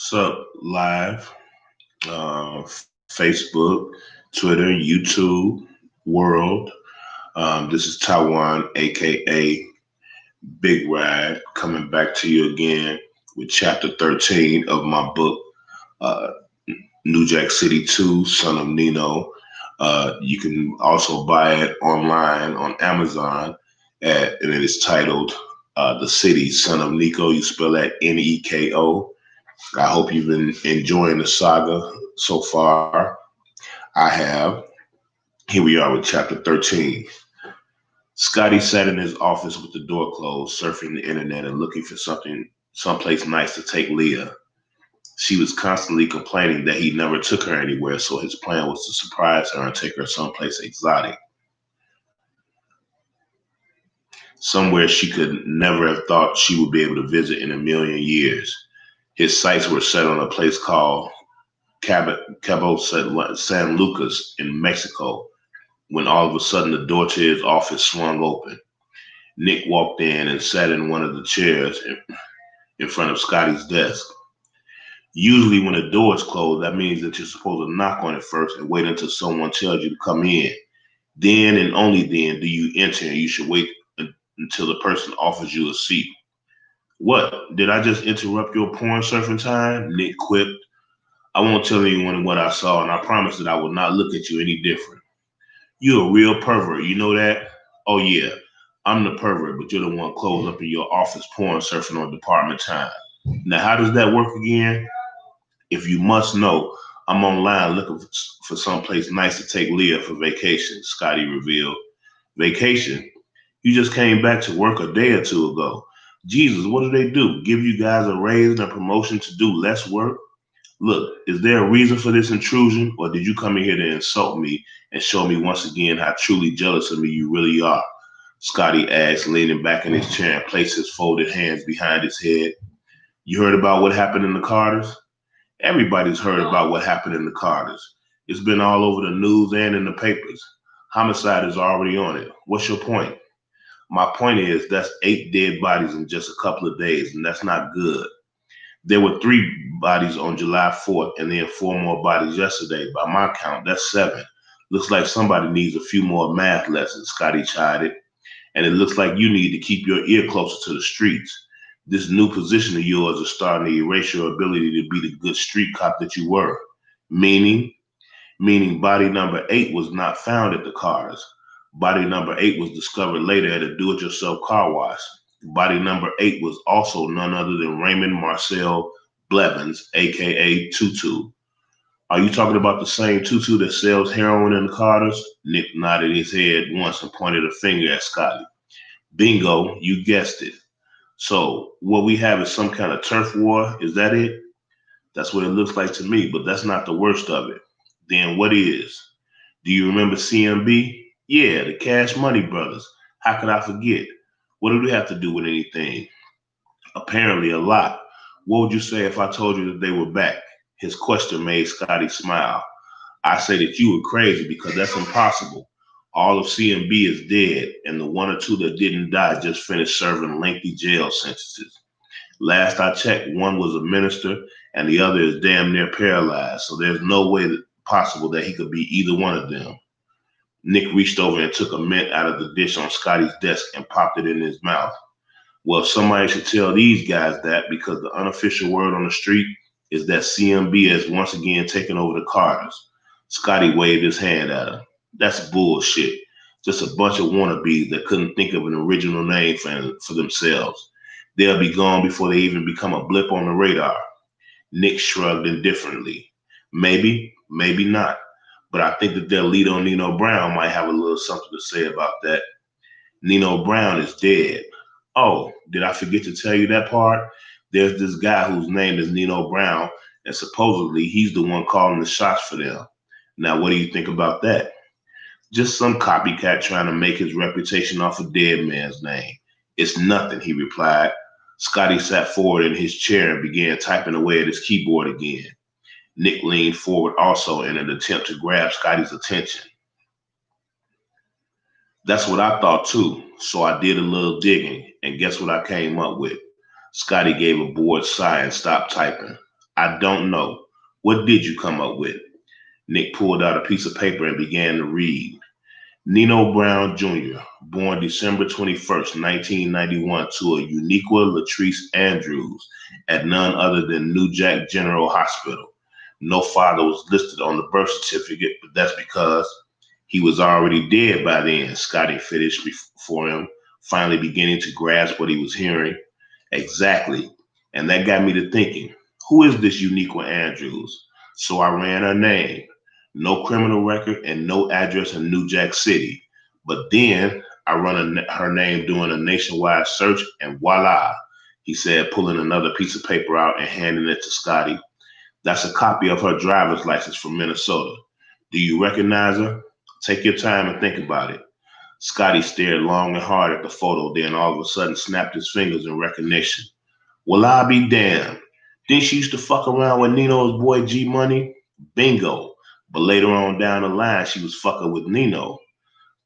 So live, Facebook, Twitter, YouTube, World. This is Taiwan, aka Big Ride, coming back to you again with chapter 13 of my book, uh, New Jack City 2, Son of Nino. You can also buy it online on Amazon, and it is titled The City, Son of Nico. You spell that Neko. I hope you've been enjoying the saga so far. I have. Here we are with chapter 13. Scotty sat in his office with the door closed, surfing the internet and looking for someplace nice to take Leah. She was constantly complaining that he never took her anywhere, so his plan was to surprise her and take her someplace exotic, somewhere she could never have thought she would be able to visit in a million years. His sights were set on a place called Cabo San Lucas in Mexico when all of a sudden the door to his office swung open. Nick walked in and sat in one of the chairs in front of Scotty's desk. Usually, when a door is closed, that means that you're supposed to knock on it first and wait until someone tells you to come in. Then and only then do you enter, and you should wait until the person offers you a seat. What? Did I just interrupt your porn surfing time? Nick quipped. I won't tell anyone what I saw, and I promise that I will not look at you any different. You're a real pervert, you know that? Oh, yeah, I'm the pervert, but you're the one closed up in your office porn surfing on department time. Now, how does that work again? If you must know, I'm online looking for someplace nice to take Leah for vacation, Scotty revealed. Vacation? You just came back to work a day or two ago. Jesus, what do they do? Give you guys a raise and a promotion to do less work? Look, is there a reason for this intrusion, or did you come in here to insult me and show me once again how truly jealous of me you really are? Scotty asked, leaning back in his chair and placed his folded hands behind his head. You heard about what happened in the Carters? Everybody's heard about what happened in the Carters. It's been all over the news and in the papers. Homicide is already on it. What's your point? My point is that's 8 dead bodies in just a couple of days, and that's not good. There were 3 bodies on July 4th and then 4 more bodies yesterday. By my count, that's 7. Looks like somebody needs a few more math lessons, Scotty chided. And it looks like you need to keep your ear closer to the streets. This new position of yours is starting to erase your ability to be the good street cop that you were. Meaning? Meaning body number 8 was not found at the Carters. Body number 8 was discovered later at a do-it-yourself car wash. Body number 8 was also none other than Raymond Marcel Blevins, aka Tutu. Are you talking about the same Tutu that sells heroin in the Carters? Nick nodded his head once and pointed a finger at Scotty. Bingo, you guessed it. So what we have is some kind of turf war, is that it? That's what it looks like to me, but that's not the worst of it. Then what is? Do you remember CMB? Yeah, the Cash Money Brothers. How could I forget? What do they have to do with anything? Apparently a lot. What would you say if I told you that they were back? His question made Scotty smile. I say that you were crazy because that's impossible. All of CMB is dead, and the 1 or 2 that didn't die just finished serving lengthy jail sentences. Last I checked, one was a minister, and the other is damn near paralyzed, so there's no way possible that he could be either one of them. Nick reached over and took a mint out of the dish on Scotty's desk and popped it in his mouth. Well, somebody should tell these guys that because the unofficial word on the street is that CMB has once again taken over the Carters. Scotty waved his hand at him. That's bullshit. Just a bunch of wannabes that couldn't think of an original name for themselves. They'll be gone before they even become a blip on the radar. Nick shrugged indifferently. Maybe, maybe not. But I think that their leader, Nino Brown, might have a little something to say about that. Nino Brown is dead. Oh, did I forget to tell you that part? There's this guy whose name is Nino Brown, and supposedly he's the one calling the shots for them. Now, what do you think about that? Just some copycat trying to make his reputation off a dead man's name. It's nothing, he replied. Scotty sat forward in his chair and began typing away at his keyboard again. Nick leaned forward also in an attempt to grab Scotty's attention. That's what I thought too, so I did a little digging, and guess what I came up with? Scotty gave a bored sigh and stopped typing. I don't know. What did you come up with? Nick pulled out a piece of paper and began to read. Nino Brown Jr., born December 21st, 1991, to a Uniqua Latrice Andrews at none other than New Jack General Hospital. No father was listed on the birth certificate, but that's because he was already dead by then, Scotty finished before him, finally beginning to grasp what he was hearing. Exactly. And that got me to thinking, who is this Uniqua Andrews? So I ran her name. No criminal record and no address in New Jack City. But then I run her name doing a nationwide search, and voila, he said, pulling another piece of paper out and handing it to Scotty. That's a copy of her driver's license from Minnesota. Do you recognize her? Take your time and think about it. Scotty stared long and hard at the photo, then all of a sudden snapped his fingers in recognition. Well, I'll be damned. Didn't she used to fuck around with Nino's boy G Money? Bingo. But later on down the line, she was fucking with Nino.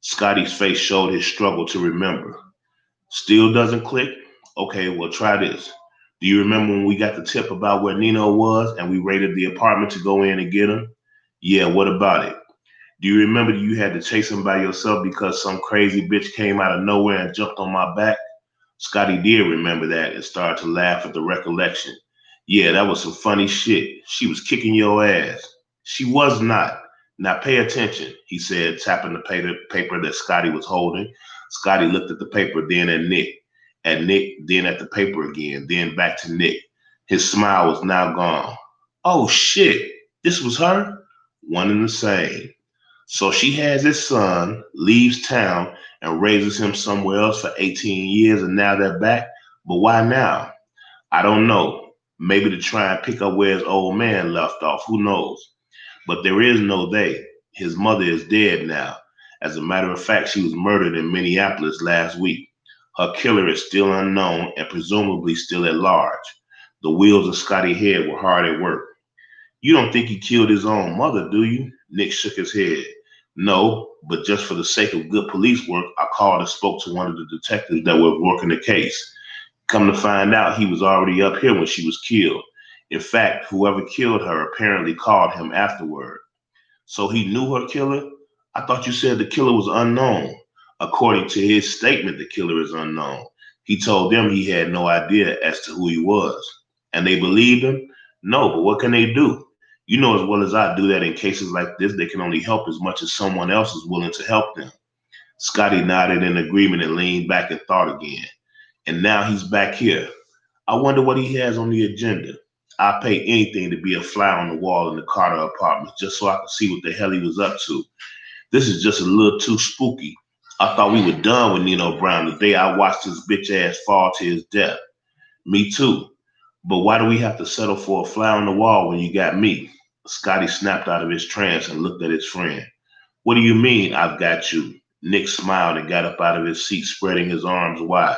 Scotty's face showed his struggle to remember. Still doesn't click? Okay, well, try this. Do you remember when we got the tip about where Nino was and we raided the apartment to go in and get him? Yeah, what about it? Do you remember you had to chase him by yourself because some crazy bitch came out of nowhere and jumped on my back? Scotty did remember that and started to laugh at the recollection. Yeah, that was some funny shit. She was kicking your ass. She was not. Now pay attention, he said, tapping the paper that Scotty was holding. Scotty looked at the paper, then at Nick, then at the paper again, then back to Nick. His smile was now gone. Oh shit, this was her? One and the same. So she has his son, leaves town, and raises him somewhere else for 18 years, and now they're back. But why now? I don't know. Maybe to try and pick up where his old man left off. Who knows? But there is no they. His mother is dead now. As a matter of fact, she was murdered in Minneapolis last week. Her killer is still unknown and presumably still at large. The wheels of Scotty's head were hard at work. You don't think he killed his own mother, do you? Nick shook his head. No, but just for the sake of good police work, I called and spoke to one of the detectives that were working the case. Come to find out, he was already up here when she was killed. In fact, whoever killed her apparently called him afterward. So he knew her killer? I thought you said the killer was unknown. According to his statement, the killer is unknown. He told them he had no idea as to who he was. And they believed him? No, but what can they do? You know as well as I do that in cases like this, they can only help as much as someone else is willing to help them. Scotty nodded in agreement and leaned back and thought again. And now he's back here. I wonder what he has on the agenda. I'd pay anything to be a fly on the wall in the Carter apartment just so I could see what the hell he was up to. This is just a little too spooky. I thought we were done with Nino Brown the day I watched his bitch ass fall to his death. Me too. But why do we have to settle for a fly on the wall when you got me? Scotty snapped out of his trance and looked at his friend. What do you mean, I've got you? Nick smiled and got up out of his seat, spreading his arms wide.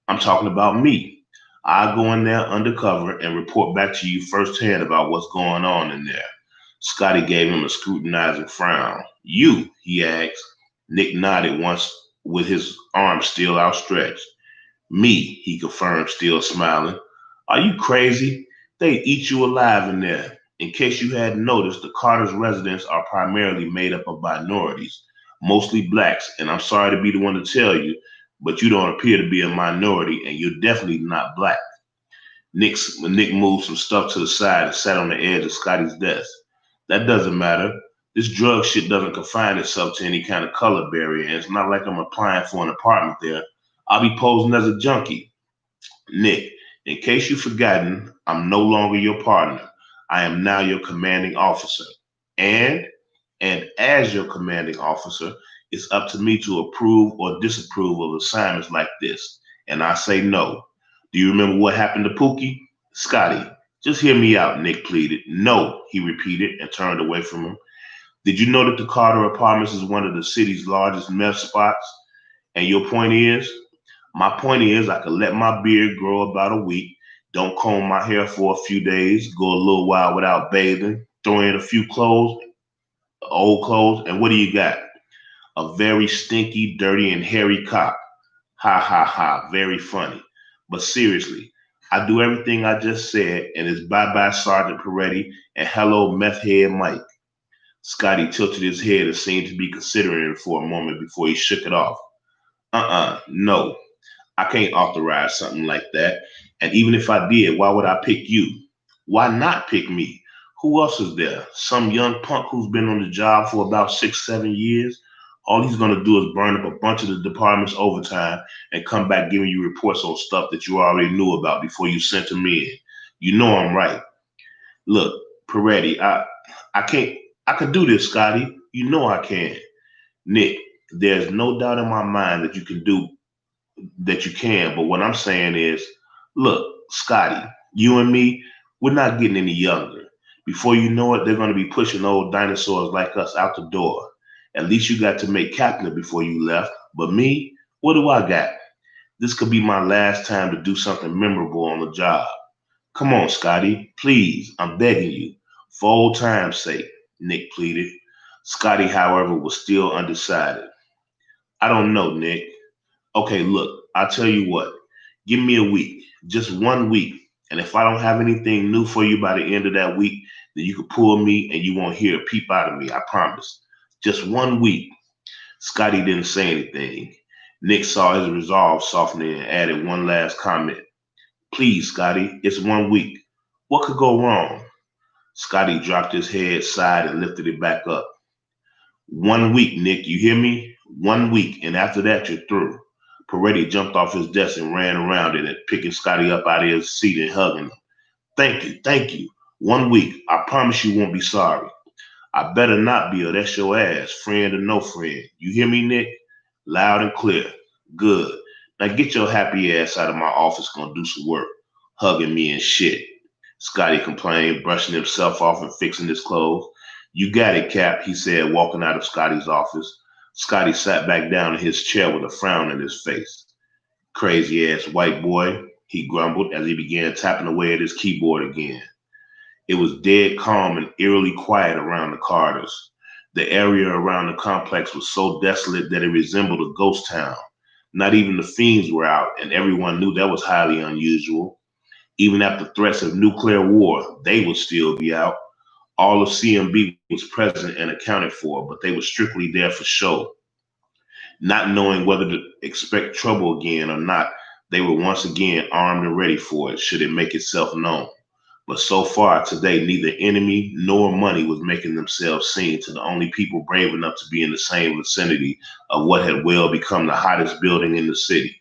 I'm talking about me. I'll go in there undercover and report back to you firsthand about what's going on in there. Scotty gave him a scrutinizing frown. You, he asked. Nick nodded once with his arm still outstretched. Me, he confirmed, still smiling. Are you crazy? They eat you alive in there. In case you hadn't noticed, the Carter's residents are primarily made up of minorities, mostly blacks, and I'm sorry to be the one to tell you, but you don't appear to be a minority, and you're definitely not black. Nick moved some stuff to the side and sat on the edge of Scotty's desk. That doesn't matter. This drug shit doesn't confine itself to any kind of color barrier, and it's not like I'm applying for an apartment there. I'll be posing as a junkie. Nick, in case you've forgotten, I'm no longer your partner. I am now your commanding officer. And, and as your commanding officer, it's up to me to approve or disapprove of assignments like this. And I say no. Do you remember what happened to Pookie? Scotty, just hear me out, Nick pleaded. No, he repeated and turned away from him. Did you know that the Carter Apartments is one of the city's largest meth spots? And your point is? My point is, I could let my beard grow about a week, don't comb my hair for a few days, go a little while without bathing, throw in a few clothes, old clothes, and what do you got? A very stinky, dirty, and hairy cop. Ha ha ha, very funny. But seriously, I do everything I just said, and it's bye-bye Sergeant Peretti and hello meth head Mike. Scotty tilted his head and seemed to be considering it for a moment before he shook it off. No. I can't authorize something like that. And even if I did, why would I pick you? Why not pick me? Who else is there? Some young punk who's been on the job for about 6, 7 years? All he's going to do is burn up a bunch of the department's overtime and come back giving you reports on stuff that you already knew about before you sent him in. You know I'm right. Look, Peretti, I can't, I can do this, Scotty. You know I can. Nick, there's no doubt in my mind that you can. But what I'm saying is, look, Scotty, you and me, we're not getting any younger. Before you know it, they're going to be pushing old dinosaurs like us out the door. At least you got to make captain before you left. But me, what do I got? This could be my last time to do something memorable on the job. Come on, Scotty, please, I'm begging you. For old time's sake, Nick pleaded. Scotty, however, was still undecided. I don't know, Nick. Okay, look, I'll tell you what. Give me a week, just 1 week. And if I don't have anything new for you by the end of that week, then you can pull me and you won't hear a peep out of me, I promise. Just 1 week. Scotty didn't say anything. Nick saw his resolve softening and added one last comment. Please, Scotty, it's 1 week. What could go wrong? Scotty dropped his head, sighed, and lifted it back up. 1 week, Nick, you hear me? 1 week, and after that, you're through. Peretti jumped off his desk and ran around in it, picking Scotty up out of his seat and hugging him. Thank you, thank you. 1 week. I promise you won't be sorry. I better not be, or that's your ass, friend or no friend. You hear me, Nick? Loud and clear. Good. Now get your happy ass out of my office, gonna do some work. Hugging me and shit. Scotty complained, brushing himself off and fixing his clothes. You got it, Cap, he said, walking out of Scotty's office. Scotty sat back down in his chair with a frown on his face. Crazy ass white boy, he grumbled as he began tapping away at his keyboard again. It was dead calm and eerily quiet around the corridors. The area around the complex was so desolate that it resembled a ghost town. Not even the fiends were out, and everyone knew that was highly unusual. Even after threats of nuclear war, they would still be out. All of CMB was present and accounted for, but they were strictly there for show. Not knowing whether to expect trouble again or not, they were once again armed and ready for it, should it make itself known. But so far today, neither enemy nor money was making themselves seen to the only people brave enough to be in the same vicinity of what had well become the hottest building in the city.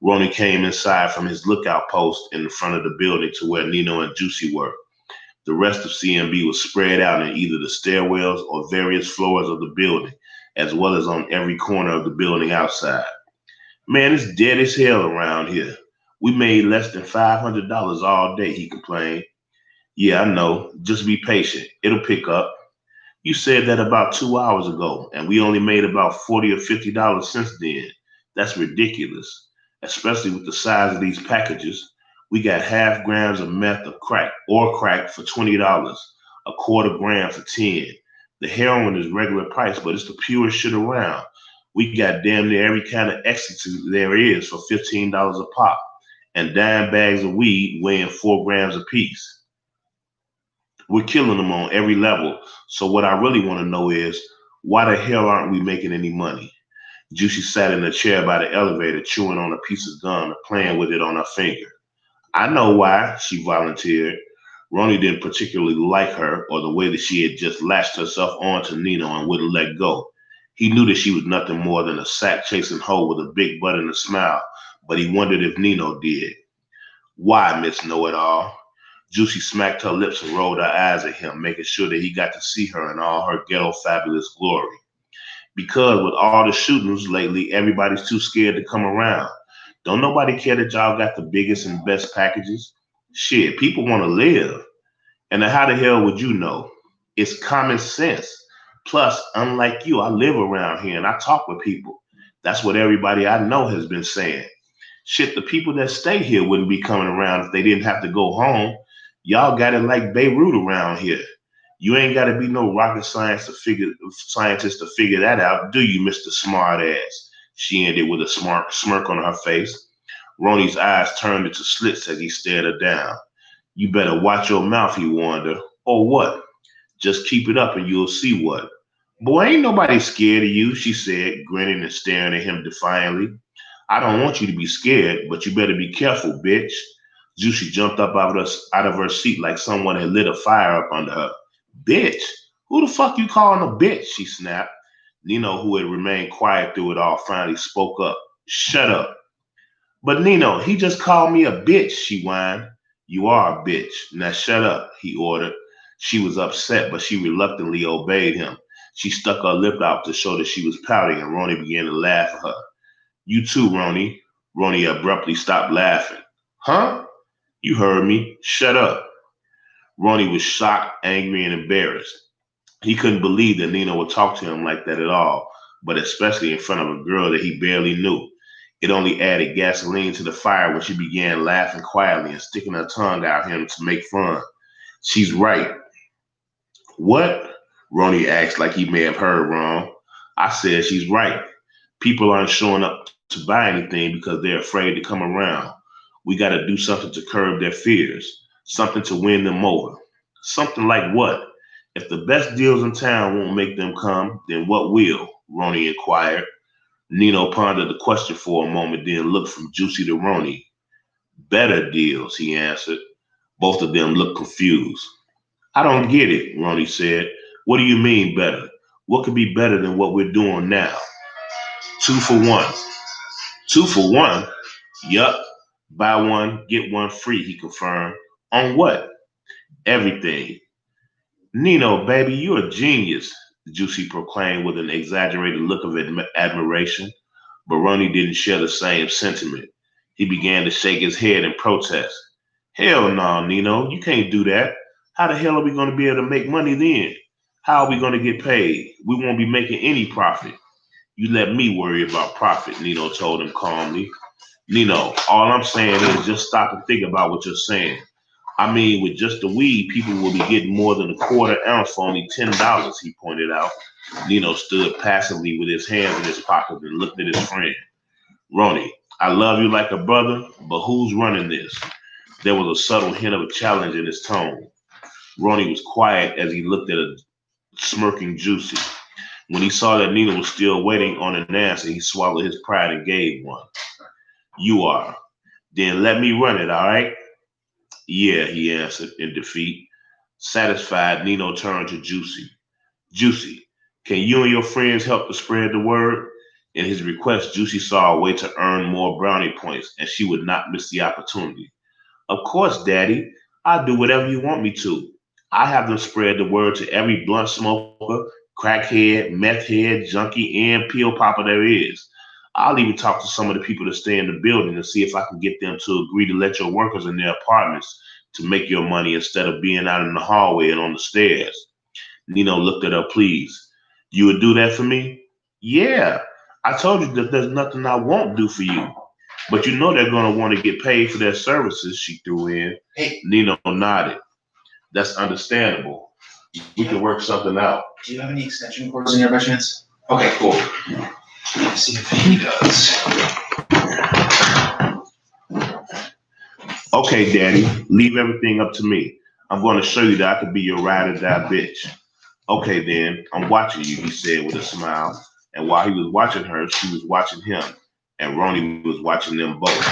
Ronnie came inside from his lookout post in the front of the building to where Nino and Juicy were. The rest of CMB was spread out in either the stairwells or various floors of the building, as well as on every corner of the building outside. Man, it's dead as hell around here. We made less than $500 all day, he complained. Yeah, I know. Just be patient. It'll pick up. You said that about 2 hours ago, and we only made about $40 or $50 since then. That's ridiculous, especially with the size of these packages. We got half grams of meth or crack for $20, a quarter gram for 10. The heroin is regular price, but it's the purest shit around. We got damn near every kind of ecstasy there is for $15 a pop, and dime bags of weed weighing 4 grams apiece. We're killing them on every level. So what I really want to know is, why the hell aren't we making any money? Juicy sat in a chair by the elevator, chewing on a piece of gum and playing with it on her finger. I know why, she volunteered. Ronnie didn't particularly like her or the way that she had just latched herself onto Nino and wouldn't let go. He knew that she was nothing more than a sack-chasing hoe with a big butt and a smile, but he wondered if Nino did. Why, Miss Know-It-All? Juicy smacked her lips and rolled her eyes at him, making sure that he got to see her in all her ghetto fabulous glory. Because with all the shootings lately, everybody's too scared to come around. Don't nobody care that y'all got the biggest and best packages? Shit, people want to live. And how the hell would you know? It's common sense. Plus, unlike you, I live around here and I talk with people. That's what everybody I know has been saying. Shit, the people that stay here wouldn't be coming around if they didn't have to go home. Y'all got it like Beirut around here. You ain't got to be no rocket scientist to figure that out, do you, Mr. Smart Ass? She ended with a smart smirk on her face. Ronnie's eyes turned into slits as he stared her down. You better watch your mouth, he warned her. Or what? Just keep it up and you'll see what. Boy, ain't nobody scared of you, she said, grinning and staring at him defiantly. I don't want you to be scared, but you better be careful, bitch. Juicy jumped up out of her seat like someone had lit a fire up under her. Bitch? Who the fuck you calling a bitch? She snapped. Nino, who had remained quiet through it all, finally spoke up. Shut up. But Nino, he just called me a bitch, she whined. You are a bitch. Now shut up, he ordered. She was upset, but she reluctantly obeyed him. She stuck her lip out to show that she was pouting, and Ronnie began to laugh at her. You too, Ronnie. Ronnie abruptly stopped laughing. Huh? You heard me. Shut up. Ronnie was shocked, angry, and embarrassed. He couldn't believe that Nina would talk to him like that at all, but especially in front of a girl that he barely knew. It only added gasoline to the fire when she began laughing quietly and sticking her tongue out at him to make fun. She's right. What? Ronnie asked like he may have heard wrong. I said she's right. People aren't showing up to buy anything because they're afraid to come around. We got to do something to curb their fears, something to win them over. Something like what? If the best deals in town won't make them come, then what will? Ronnie inquired. Nino pondered the question for a moment, then looked from Juicy to Ronnie. Better deals, he answered. Both of them looked confused. I don't get it, Ronnie said. What do you mean better? What could be better than what we're doing now? 2 for 1. 2 for 1? Yup. Buy one, get one free, he confirmed. On what? Everything. Nino, baby, you're a genius, Juicy proclaimed with an exaggerated look of admiration. But Ronnie didn't share the same sentiment. He began to shake his head in protest. Hell no, Nino, you can't do that. How the hell are we going to be able to make money then? How are we going to get paid? We won't be making any profit. You let me worry about profit, Nino told him calmly. Nino, all I'm saying is just stop and think about what you're saying. I mean, with just the weed, people will be getting more than a quarter ounce for only $10, he pointed out. Nino stood passively with his hands in his pockets and looked at his friend. Ronnie, I love you like a brother, but who's running this? There was a subtle hint of a challenge in his tone. Ronnie was quiet as he looked at a smirking Juicy. When he saw that Nina was still waiting on an answer, he swallowed his pride and gave one. You are. Then let me run it, all right? Yeah, he answered in defeat. Satisfied, Nino turned to Juicy. Juicy, can you and your friends help to spread the word? In his request, Juicy saw a way to earn more brownie points, and she would not miss the opportunity. Of course, Daddy. I'll do whatever you want me to. I have them spread the word to every blunt smoker, crackhead, meth head, junkie, and pill popper there is. I'll even talk to some of the people that stay in the building and see if I can get them to agree to let your workers in their apartments to make your money instead of being out in the hallway and on the stairs. Nino looked at her pleased. You would do that for me? Yeah. I told you that there's nothing I won't do for you. But you know they're going to want to get paid for their services, she threw in. Hey. Nino nodded. That's understandable. We can work something out. Do you have any extension cords in here by chance? Okay, cool. Let's see if he does. Okay, Daddy, leave everything up to me. I'm going to show you that I can be your ride or die bitch. Okay, then, I'm watching you, he said with a smile. And while he was watching her, she was watching him. And Ronnie was watching them both.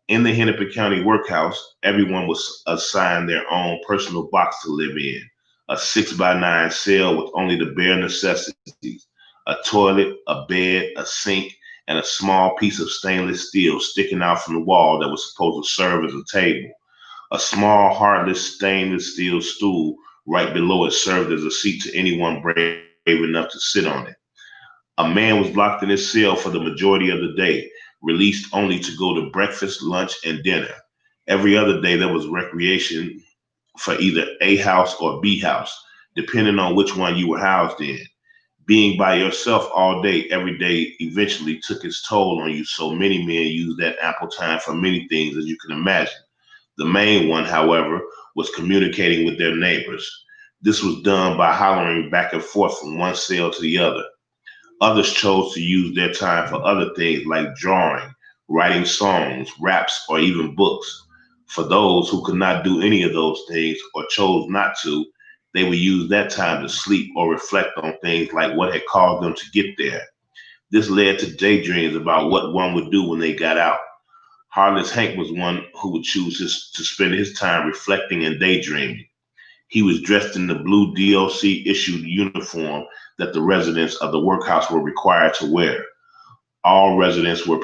In the Hennepin County workhouse, everyone was assigned their own personal box to live in. A 6x9 cell with only the bare necessities. A toilet, a bed, a sink, and a small piece of stainless steel sticking out from the wall that was supposed to serve as a table. A small, heartless stainless steel stool right below it served as a seat to anyone brave enough to sit on it. A man was locked in his cell for the majority of the day, released only to go to breakfast, lunch, and dinner. Every other day there was recreation for either A house or B house, depending on which one you were housed in. Being by yourself all day, every day, eventually took its toll on you, so many men used that ample time for many things, as you can imagine. The main one, however, was communicating with their neighbors. This was done by hollering back and forth from one cell to the other. Others chose to use their time for other things like drawing, writing songs, raps, or even books. For those who could not do any of those things or chose not to, they would use that time to sleep or reflect on things like what had caused them to get there. This led to daydreams about what one would do when they got out. Heartless Hank was one who would to spend his time reflecting and daydreaming. He was dressed in the blue DOC issued uniform that the residents of the workhouse were required to wear. All residents were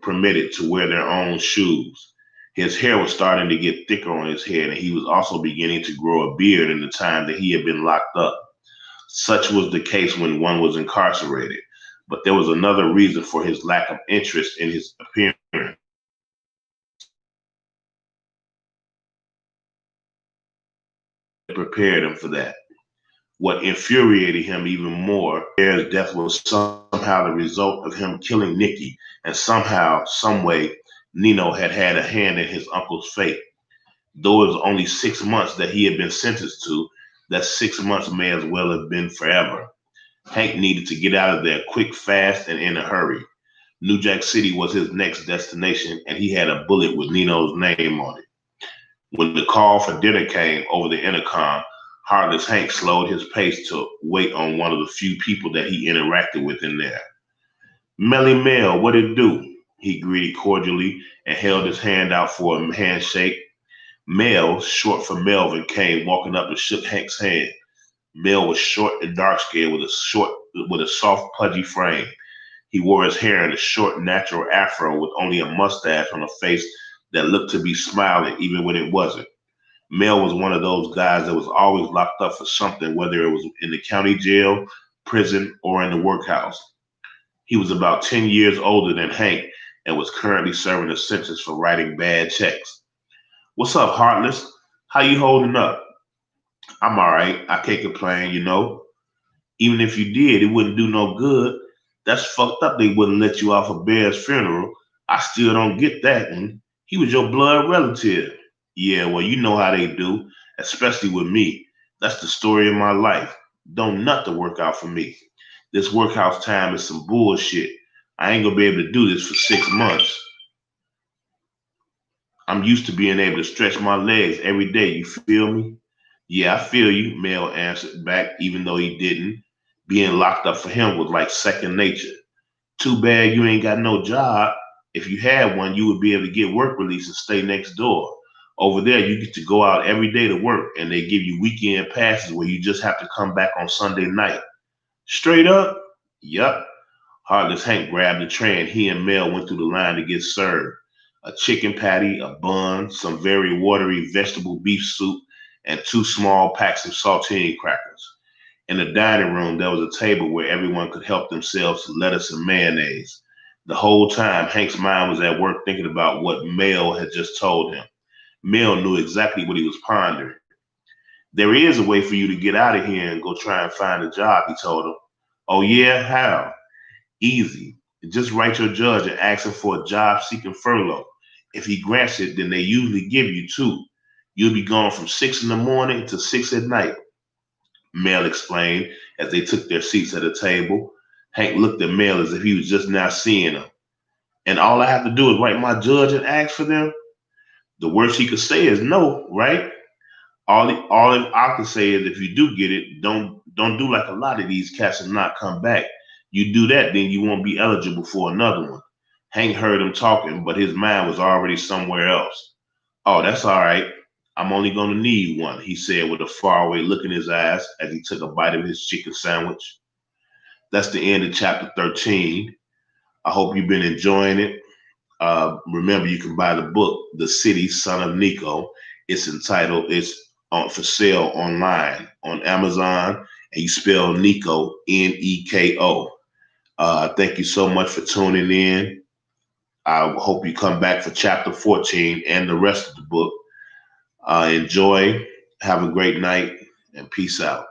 permitted to wear their own shoes. His hair was starting to get thicker on his head, and he was also beginning to grow a beard in the time that he had been locked up. Such was the case when one was incarcerated. But there was another reason for his lack of interest in his appearance. Prepared him for that. What infuriated him even more, Bear's death was somehow the result of him killing Nicky, and somehow, some way, Nino had had a hand in his uncle's fate. Though it was only 6 months that he had been sentenced to, that 6 months may as well have been forever. Hank needed to get out of there quick, fast, and in a hurry. New Jack City was his next destination, and he had a bullet with Nino's name on it. When the call for dinner came over the intercom, Heartless Hank slowed his pace to wait on one of the few people that he interacted with in there. Melly Mel, what it do? He greeted cordially and held his hand out for a handshake. Mel, short for Melvin, came walking up and shook Hank's hand. Mel was short and dark-skinned with a soft, pudgy frame. He wore his hair in a short, natural afro with only a mustache on a face that looked to be smiling even when it wasn't. Mel was one of those guys that was always locked up for something, whether it was in the county jail, prison, or in the workhouse. He was about 10 years older than Hank and was currently serving a sentence for writing bad checks. What's up, Heartless? How you holding up? I'm all right. I can't complain, you know. Even if you did, it wouldn't do no good. That's fucked up they wouldn't let you off of Bear's funeral. I still don't get that. And he was your blood relative. Yeah, well, you know how they do, especially with me. That's the story of my life. Don't nothing work out for me. This workhouse time is some bullshit. I ain't gonna be able to do this for 6 months. I'm used to being able to stretch my legs every day. You feel me? Yeah, I feel you, Mel answered back, even though he didn't. Being locked up for him was like second nature. Too bad you ain't got no job. If you had one, you would be able to get work release and stay next door. Over there, you get to go out every day to work, and they give you weekend passes where you just have to come back on Sunday night. Straight up? Yup. Heartless Hank grabbed the tray, and he and Mel went through the line to get served. A chicken patty, a bun, some very watery vegetable beef soup, and 2 small packs of saltine crackers. In the dining room, there was a table where everyone could help themselves to lettuce and mayonnaise. The whole time, Hank's mind was at work thinking about what Mel had just told him. Mel knew exactly what he was pondering. There is a way for you to get out of here and go try and find a job, he told him. Oh, yeah? How? Easy. Just write your judge and ask him for a job seeking furlough. If he grants it, then they usually give you 2. You'll be gone from 6 in the morning to 6 at night, Mel explained as they took their seats at a table. Hank looked at Mel as if he was just now seeing him. And all I have to do is write my judge and ask for them? The worst he could say is no, right? All I can say is if you do get it, don't do like a lot of these cats and not come back. You do that, then you won't be eligible for another one. Hank heard him talking, but his mind was already somewhere else. Oh, that's all right. I'm only going to need one, he said with a faraway look in his eyes as he took a bite of his chicken sandwich. That's the end of chapter 13. I hope you've been enjoying it. Remember, you can buy the book, The City, Son of Nico. It's for sale online on Amazon, and you spell Nico, Neko. Thank you so much for tuning in. I hope you come back for chapter 14 and the rest of the book. Enjoy, have a great night, and peace out.